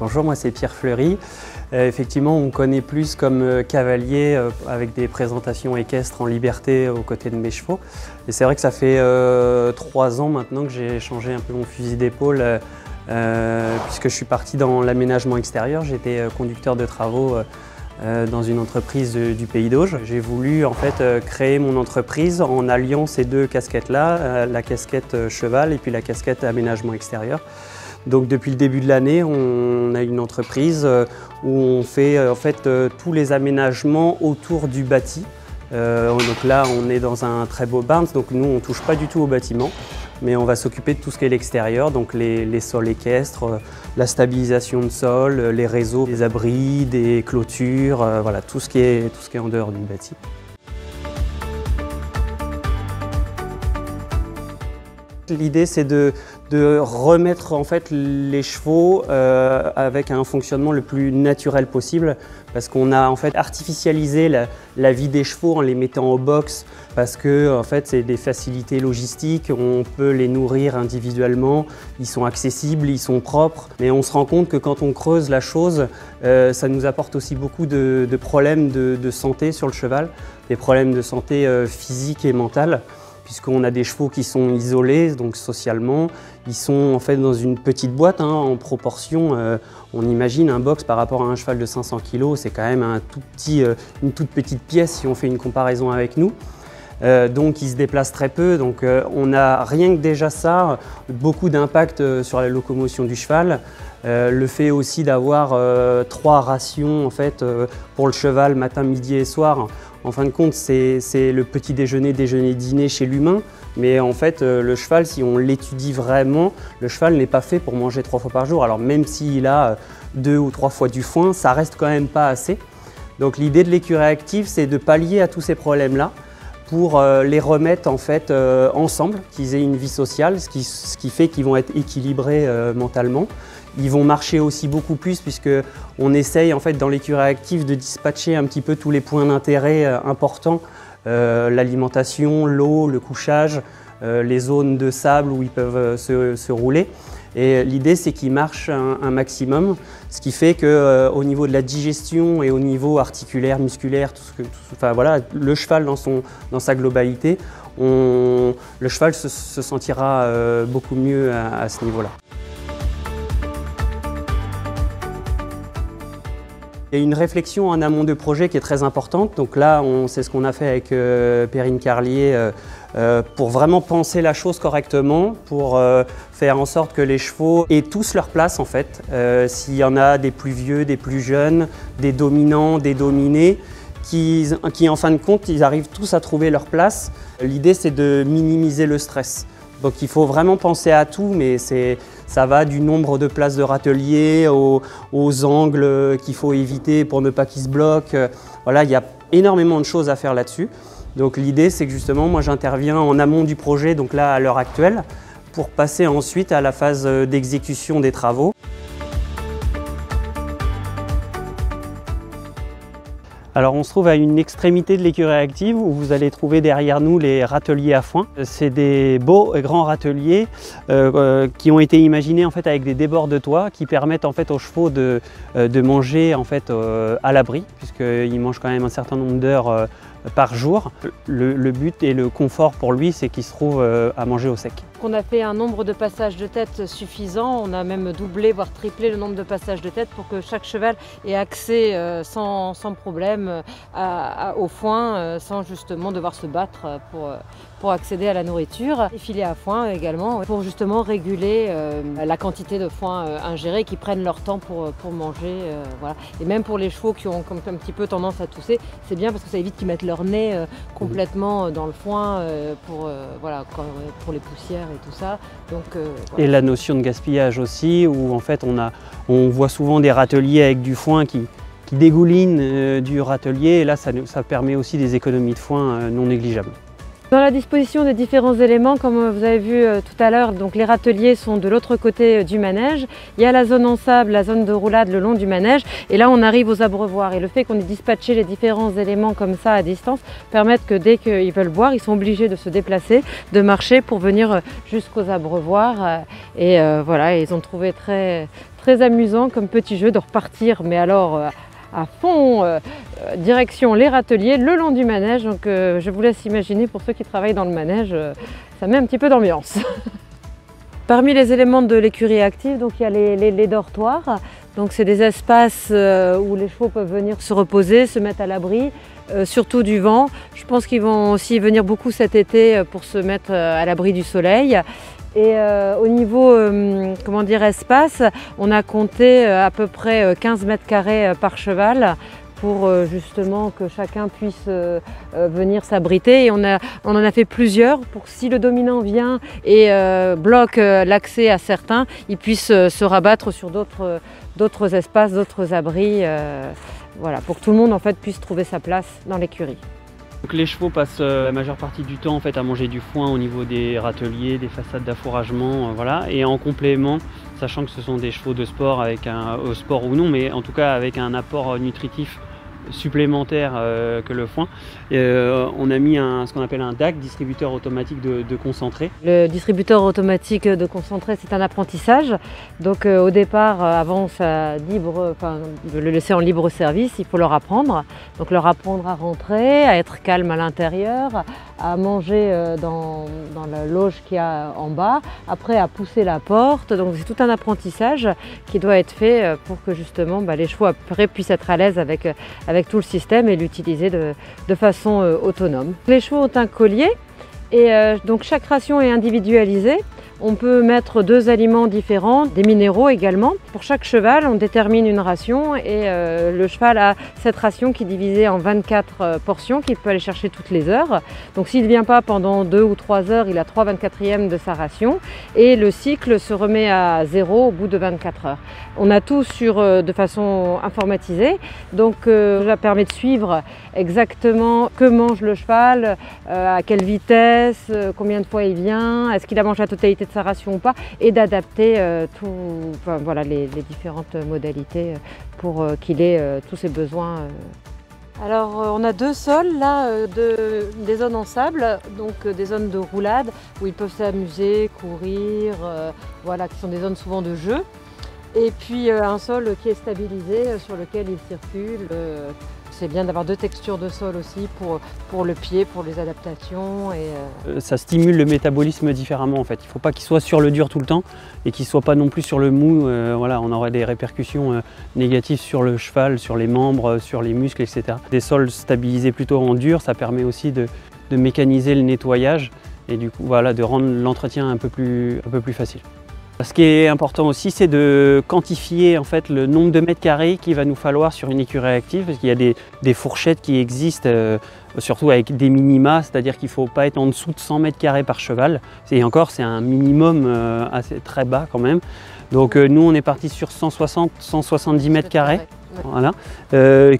Bonjour, moi c'est Pierre Fleury. Effectivement, on me connaît plus comme cavalier avec des présentations équestres en liberté aux côtés de mes chevaux. Et c'est vrai que ça fait 3 ans maintenant que j'ai changé un peu mon fusil d'épaule puisque je suis parti dans l'aménagement extérieur. J'étais conducteur de travaux dans une entreprise du Pays d'Auge. J'ai voulu en fait créer mon entreprise en alliant ces deux casquettes-là, la casquette cheval et puis la casquette aménagement extérieur. Donc depuis le début de l'année, on a une entreprise où on fait en fait tous les aménagements autour du bâti. Donc là, on est dans un très beau barn, donc nous on ne touche pas du tout au bâtiment, mais on va s'occuper de tout ce qui est l'extérieur, donc les sols équestres, la stabilisation de sol, les réseaux, des abris, des clôtures, voilà, tout ce qui est en dehors du bâti. L'idée c'est de remettre en fait les chevaux avec un fonctionnement le plus naturel possible, parce qu'on a en fait artificialisé la vie des chevaux en les mettant au box, parce que en fait c'est des facilités logistiques, on peut les nourrir individuellement, ils sont accessibles, ils sont propres, mais on se rend compte que quand on creuse la chose, ça nous apporte aussi beaucoup de problèmes de santé sur le cheval, des problèmes de santé physique et mentale, puisqu'on a des chevaux qui sont isolés, donc socialement. Ils sont en fait dans une petite boîte, en proportion. On imagine un box par rapport à un cheval de 500 kg, c'est quand même une toute petite pièce si on fait une comparaison avec nous. Donc ils se déplacent très peu, donc on a rien que déjà ça, beaucoup d'impact sur la locomotion du cheval. Le fait aussi d'avoir 3 rations en fait, pour le cheval matin, midi et soir. En fin de compte, c'est le petit déjeuner, déjeuner, dîner chez l'humain. Mais en fait, le cheval, si on l'étudie vraiment, le cheval n'est pas fait pour manger 3 fois par jour. Alors même s'il a 2 ou 3 fois du foin, ça reste quand même pas assez. Donc l'idée de l'écurie active, c'est de pallier à tous ces problèmes-là pour les remettre en fait ensemble, qu'ils aient une vie sociale, ce qui fait qu'ils vont être équilibrés mentalement. Ils vont marcher aussi beaucoup plus, puisqu'on essaye en fait dans l'écurie active de dispatcher un petit peu tous les points d'intérêt importants, l'alimentation, l'eau, le couchage, les zones de sable où ils peuvent se rouler. Et l'idée c'est qu'ils marchent un maximum, ce qui fait qu'au niveau de la digestion et au niveau articulaire, musculaire, enfin, voilà, le cheval dans sa globalité, le cheval se sentira beaucoup mieux à ce niveau-là. Il y a une réflexion en amont de projet qui est très importante. Donc là, c'est ce qu'on a fait avec Perrine Carlier pour vraiment penser la chose correctement, pour faire en sorte que les chevaux aient tous leur place en fait. S'il y en a des plus vieux, des plus jeunes, des dominants, des dominés, qui en fin de compte, ils arrivent tous à trouver leur place. L'idée, c'est de minimiser le stress. Donc il faut vraiment penser à tout, mais ça va du nombre de places de râtelier aux angles qu'il faut éviter pour ne pas qu'ils se bloquent. Voilà, il y a énormément de choses à faire là-dessus. Donc l'idée, c'est que justement, moi j'interviens en amont du projet, donc là à l'heure actuelle, pour passer ensuite à la phase d'exécution des travaux. Alors on se trouve à une extrémité de l'écurie active où vous allez trouver derrière nous les râteliers à foin. C'est des beaux et grands râteliers qui ont été imaginés en fait avec des débords de toit qui permettent en fait aux chevaux de manger en fait à l'abri, puisqu'ils mangent quand même un certain nombre d'heures par jour. Le but et le confort pour lui, c'est qu'il se trouve à manger au sec. On a fait un nombre de passages de tête suffisant, on a même doublé voire triplé le nombre de passages de tête pour que chaque cheval ait accès sans problème au foin, sans justement devoir se battre pour accéder à la nourriture. Et filets à foin également pour justement réguler la quantité de foin ingéré, qui prennent leur temps pour manger. Voilà. Et même pour les chevaux qui ont comme un petit peu tendance à tousser, c'est bien parce que ça évite qu'ils mettent leur nez complètement dans le foin voilà, pour les poussières et tout ça. Donc, voilà. Et la notion de gaspillage aussi, où en fait on voit souvent des râteliers avec du foin qui dégoulinent du râtelier, et là ça permet aussi des économies de foin non négligeables. Dans la disposition des différents éléments, comme vous avez vu tout à l'heure, donc les râteliers sont de l'autre côté du manège. Il y a la zone en sable, la zone de roulade le long du manège, et là on arrive aux abreuvoirs. Et le fait qu'on ait dispatché les différents éléments comme ça à distance permet que dès qu'ils veulent boire, ils sont obligés de se déplacer, de marcher pour venir jusqu'aux abreuvoirs. Et voilà, ils ont trouvé très amusant comme petit jeu de repartir, mais alors à fond, direction les râteliers, le long du manège. Donc je vous laisse imaginer, pour ceux qui travaillent dans le manège, ça met un petit peu d'ambiance. Parmi les éléments de l'écurie active, donc il y a les dortoirs. Donc c'est des espaces où les chevaux peuvent venir se reposer, se mettre à l'abri, surtout du vent. Je pense qu'ils vont aussi venir beaucoup cet été pour se mettre à l'abri du soleil. Et au niveau comment dire, espace, on a compté à peu près 15 mètres carrés par cheval pour justement que chacun puisse venir s'abriter. Et on en a fait plusieurs pour que si le dominant vient et bloque l'accès à certains, ils puissent se rabattre sur d'autres espaces, d'autres abris, voilà, pour que tout le monde en fait puisse trouver sa place dans l'écurie. Donc les chevaux passent la majeure partie du temps en fait, à manger du foin au niveau des râteliers, des façades d'affouragement, voilà. Et en complément, sachant que ce sont des chevaux de sport, au sport ou non, mais en tout cas avec un apport nutritif supplémentaire que le foin, on a mis ce qu'on appelle un DAC, distributeur automatique de concentré. Le distributeur automatique de concentré, c'est un apprentissage. Donc au départ, avant de le laisser en libre service, il faut leur apprendre. Donc leur apprendre à rentrer, à être calme à l'intérieur, à manger dans la loge qu'il y a en bas, après à pousser la porte. Donc c'est tout un apprentissage qui doit être fait pour que justement les chevaux après puissent être à l'aise avec tout le système et l'utiliser de façon autonome. Les chevaux ont un collier et donc chaque ration est individualisée. On peut mettre 2 aliments différents, des minéraux également. Pour chaque cheval, on détermine une ration et le cheval a cette ration qui est divisée en 24 portions qu'il peut aller chercher toutes les heures. Donc s'il ne vient pas pendant 2 ou 3 heures, il a 3/24e de sa ration et le cycle se remet à 0 au bout de 24 heures. On a tout de façon informatisée, donc ça permet de suivre exactement que mange le cheval, à quelle vitesse, combien de fois il vient, est-ce qu'il a mangé la totalité de sa ration ou pas, et d'adapter les différentes modalités pour qu'il ait tous ses besoins. Alors on a 2 sols là, des zones en sable, donc des zones de roulade où ils peuvent s'amuser, courir, voilà, qui sont des zones souvent de jeu. Et puis un sol qui est stabilisé, sur lequel ils circulent. C'est bien d'avoir 2 textures de sol aussi pour le pied, pour les adaptations. Ça stimule le métabolisme différemment en fait. Il ne faut pas qu'il soit sur le dur tout le temps et qu'il ne soit pas non plus sur le mou. Voilà, on aurait des répercussions négatives sur le cheval, sur les membres, sur les muscles, etc. Des sols stabilisés plutôt en dur, ça permet aussi de mécaniser le nettoyage et du coup voilà, de rendre l'entretien un peu plus facile. Ce qui est important aussi, c'est de quantifier en fait, le nombre de mètres carrés qu'il va nous falloir sur une écurie active, parce qu'il y a des fourchettes qui existent, surtout avec des minima, c'est-à-dire qu'il ne faut pas être en dessous de 100 mètres carrés par cheval. Et encore, c'est un minimum très bas quand même. Donc nous, on est parti sur 160-170 mètres carrés. Voilà,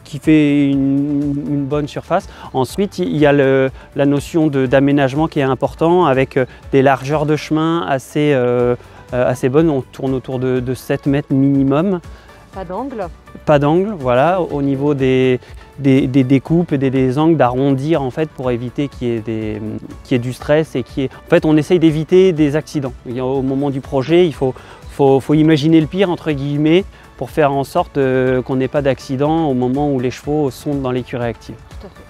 qui fait une bonne surface. Ensuite, il y a la notion d'aménagement qui est important, avec des largeurs de chemin assez bonnes. On tourne autour de 7 mètres minimum. Pas d'angle. Pas d'angle, voilà. Au niveau des découpes et des angles, d'arrondir en fait pour éviter qu'il y ait du stress et en fait, on essaye d'éviter des accidents. Au moment du projet, il faut imaginer le pire entre guillemets pour faire en sorte qu'on n'ait pas d'accident au moment où les chevaux sont dans l'écurie active. Tout à fait.